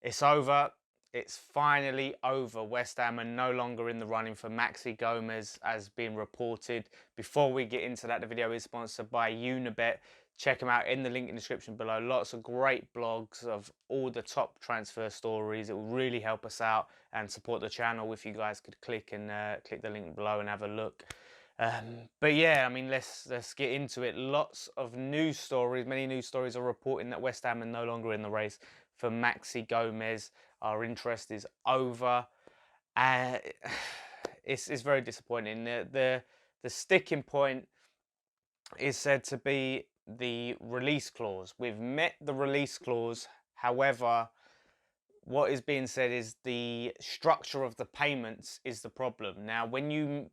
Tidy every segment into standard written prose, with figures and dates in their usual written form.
It's over. It's finally over. West Ham are no longer in the running for Maxi Gomez, as being reported. Before we get into that, the video is sponsored by Unibet. Check them out in the link in the description below. Lots of great blogs of all the top transfer stories. It will really help us out and support the channel if you guys could click the link below and have a look. But yeah, I mean, let's get into it. Lots of news stories. Many news stories are reporting that West Ham are no longer in the race for Maxi Gomez. Our interest is over. Uh, it's very disappointing. The sticking point is said to be the release clause. We've met the release clause. However, what is being said is the structure of the payments is the problem. Now, when you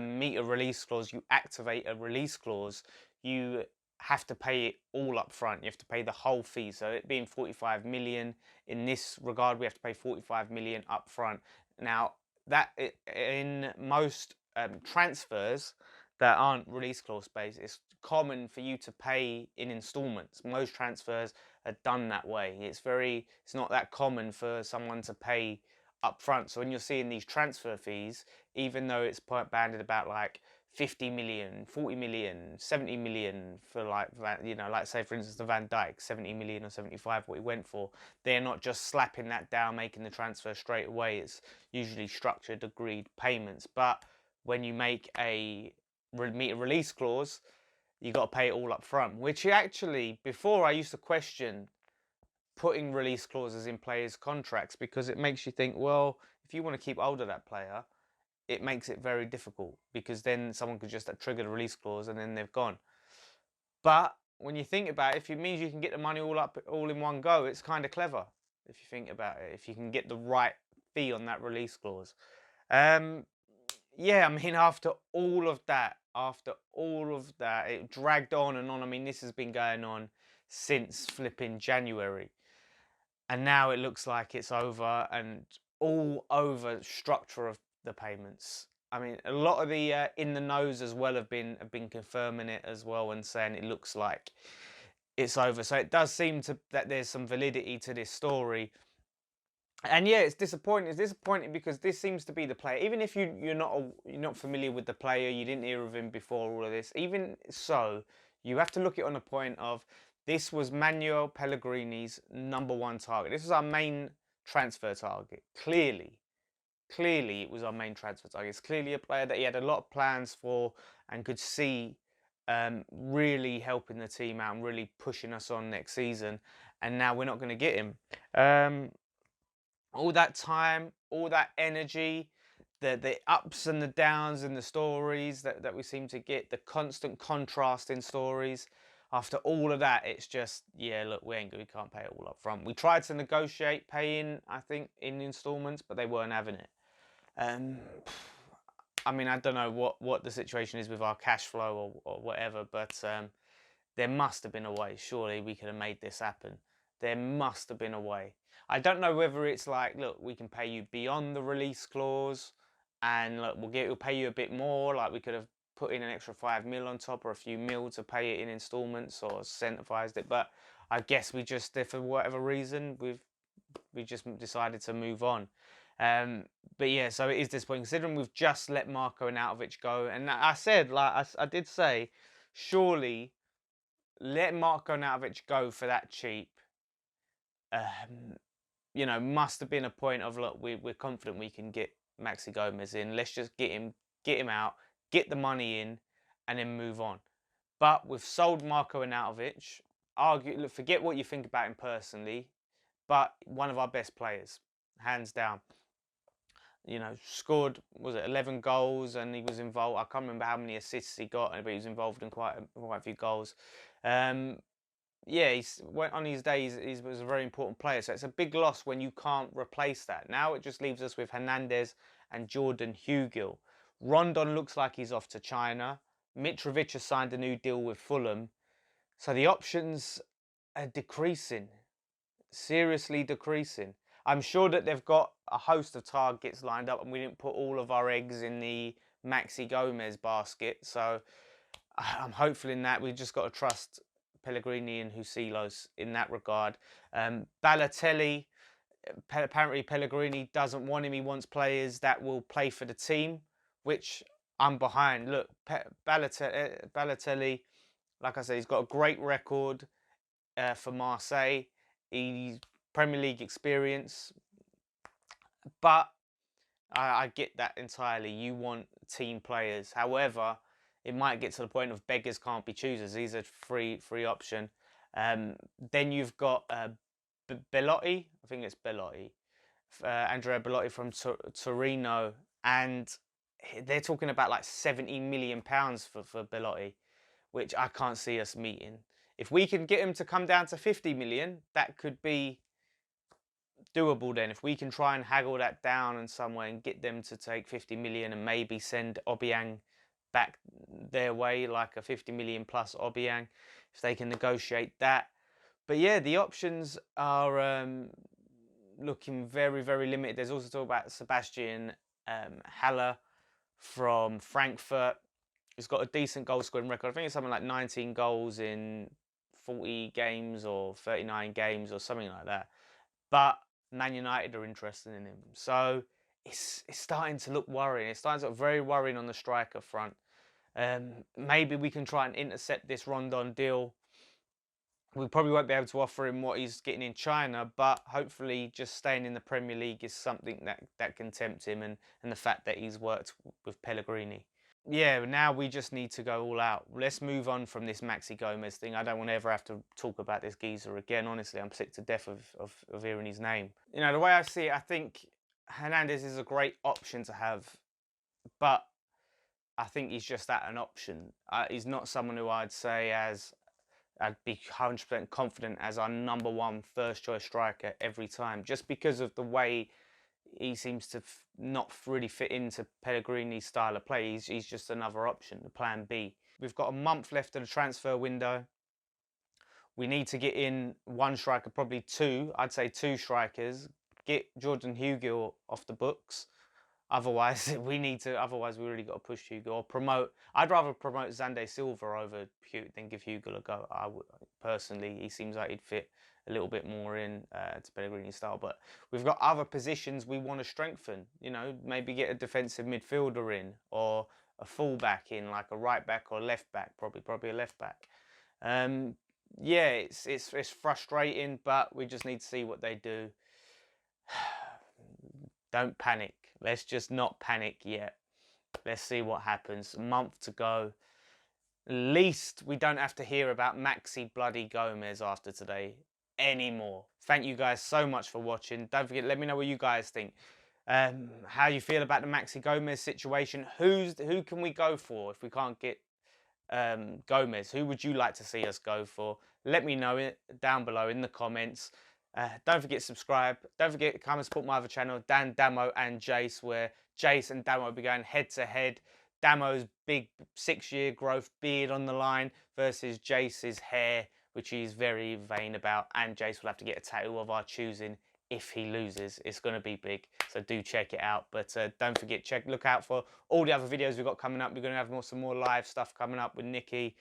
meet a release clause, you activate a release clause, you have to pay it all up front. You have to pay the whole fee. So it being 45 million, in this regard, we have to pay 45 million up front. Now, in most transfers that aren't release clause based, it's common for you to pay in installments. Most transfers are done that way. It's not that common for someone to pay up front. So when you're seeing these transfer fees, even though it's banded about like 50 million, 40 million, 70 million for like, like say for instance the Van Dijk, 70 million or 75 what he went for, they're not just slapping that down, making the transfer straight away. It's usually structured, agreed payments. But when you make meet a release clause, you got to pay it all up front, which actually, before I used to question putting release clauses in players' contracts because it makes you think, well, if you want to keep hold of that player, it makes it very difficult because then someone could just trigger the release clause and then they've gone. But when you think about it, if it means you can get the money all in one go, it's kind of clever if you think about it. If you can get the right fee on that release clause. Um, yeah, I mean, after all of that, it dragged on and on. I mean, this has been going on since flipping January. And now it looks like it's over and all over structure of the payments. I mean, a lot of the in the knows as well have been confirming it as well and saying it looks like it's over. So it does seem that there's some validity to this story. And yeah, it's disappointing. It's disappointing because this seems to be the player. Even if you're not familiar with the player, you didn't hear of him before all of this. Even so, you have to look at it on the point of this was Manuel Pellegrini's #1 target. This was our main transfer target. Clearly, it was our main transfer target. It's clearly a player that he had a lot of plans for and could see really helping the team out and really pushing us on next season. And now we're not going to get him. All that time, all that energy, the ups and the downs and the stories that we seem to get, the constant contrast in stories. After all of that, it's just, yeah, look, we can't pay it all up front. We tried to negotiate paying, I think, in installments, but they weren't having it. Um, I mean, I don't know what the situation is with our cash flow or whatever, but there must have been a way. Surely we could have made this happen. There must have been a way. I don't know whether it's like, look, we can pay you beyond the release clause, and look, we'll pay you a bit more. Like we could have put in an extra 5 mil on top or a few mil to pay it in installments or incentivized it. But I guess for whatever reason, we just decided to move on. But yeah, so it is disappointing considering we've just let Marco Arnautovic go, and I said, like I did say, surely let Marco Arnautovic go for that cheap. Um, must have been a point of, look, we're confident we can get Maxi Gomez in. Let's just get him out, get the money in, and then move on. But we've sold Marco Arnautovic. Look, forget what you think about him personally, but one of our best players, hands down. Scored, was it 11 goals, and he was involved. I can't remember how many assists he got, but he was involved in quite a few goals. Yeah, went on his days. He was a very important player, so it's a big loss when you can't replace that. Now it just leaves us with Hernandez and Jordan Hugill. Rondon looks like he's off to China. Mitrovic has signed a new deal with Fulham, so the options are decreasing, seriously decreasing. I'm sure that they've got a host of targets lined up, and we didn't put all of our eggs in the Maxi Gomez basket. So I'm hopeful in that. We've just got to trust Pellegrini and Husilos in that regard. Balotelli, apparently Pellegrini doesn't want him. He wants players that will play for the team, which I'm behind. Look, Balotelli, like I said, he's got a great record for Marseille. He's Premier League experience, but I get that entirely. You want team players. However, it might get to the point of beggars can't be choosers. He's a free option. Then you've got Belotti. I think it's Belotti. Andrea Belotti from Torino. And they're talking about like £70 million for Belotti, which I can't see us meeting. If we can get him to come down to 50 million, that could be doable then. If we can try and haggle that down in some way and get them to take 50 million and maybe send Obiang back their way, like a 50 million plus Obiang, if they can negotiate that. But yeah, the options are looking very, very limited. There's also talk about Sebastian Haller from Frankfurt. He's got a decent goal scoring record. I think it's something like 19 goals in 40 games or 39 games or something like that. But Man United are interested in him. So it's starting to look worrying. It's starting to look very worrying on the striker front. Maybe we can try and intercept this Rondon deal. We probably won't be able to offer him what he's getting in China, but hopefully just staying in the Premier League is something that can tempt him, and the fact that he's worked with Pellegrini. Yeah, now we just need to go all out. Let's move on from this Maxi Gomez thing. I don't want to ever have to talk about this geezer again. Honestly, I'm sick to death of hearing his name. You know, the way I see it, I think Hernandez is a great option to have, but I think he's just an option. He's not someone who I'd say I'd be 100% confident as our number one first choice striker every time, just because of the way he seems to not really fit into Pellegrini's style of play. He's just another option, the plan B. We've got a month left of the transfer window. We need to get in one striker, probably two. I'd say two strikers. Get Jordan Hugo off the books. Otherwise, Otherwise, we really got to push Hugo or promote. I'd rather promote Xande Silva over than give Hugo a go. I would personally. He seems like he'd fit a little bit more in to Pellegrini's style. But we've got other positions we want to strengthen. You know, maybe get a defensive midfielder in or a fullback in, like a right back or left back. Probably a left back. Yeah, it's frustrating, but we just need to see what they do. Don't panic. Let's just not panic yet. Let's see what happens. A month to go. At least we don't have to hear about Maxi bloody Gomez after today anymore. Thank you guys so much for watching. Don't forget, let me know what you guys think. How you feel about the Maxi Gomez situation. Who can we go for if we can't get Gomez? Who would you like to see us go for? Let me know it down below in the comments. Don't forget to subscribe. Don't forget to come and support my other channel, Dan, Damo and Jace, where Jace and Damo will be going head to head. Damo's big 6-year growth beard on the line versus Jace's hair, which he's very vain about. And Jace will have to get a tattoo of our choosing if he loses. It's going to be big, so do check it out. But don't forget, look out for all the other videos we've got coming up. We're going to have some more live stuff coming up with Nikki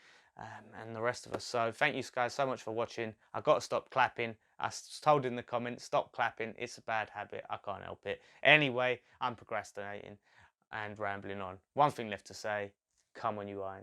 and the rest of us. So thank you guys so much for watching. I've got to stop clapping. I was told in the comments, stop clapping. It's a bad habit. I can't help it. Anyway, I'm procrastinating and rambling on. One thing left to say, come on you Irons.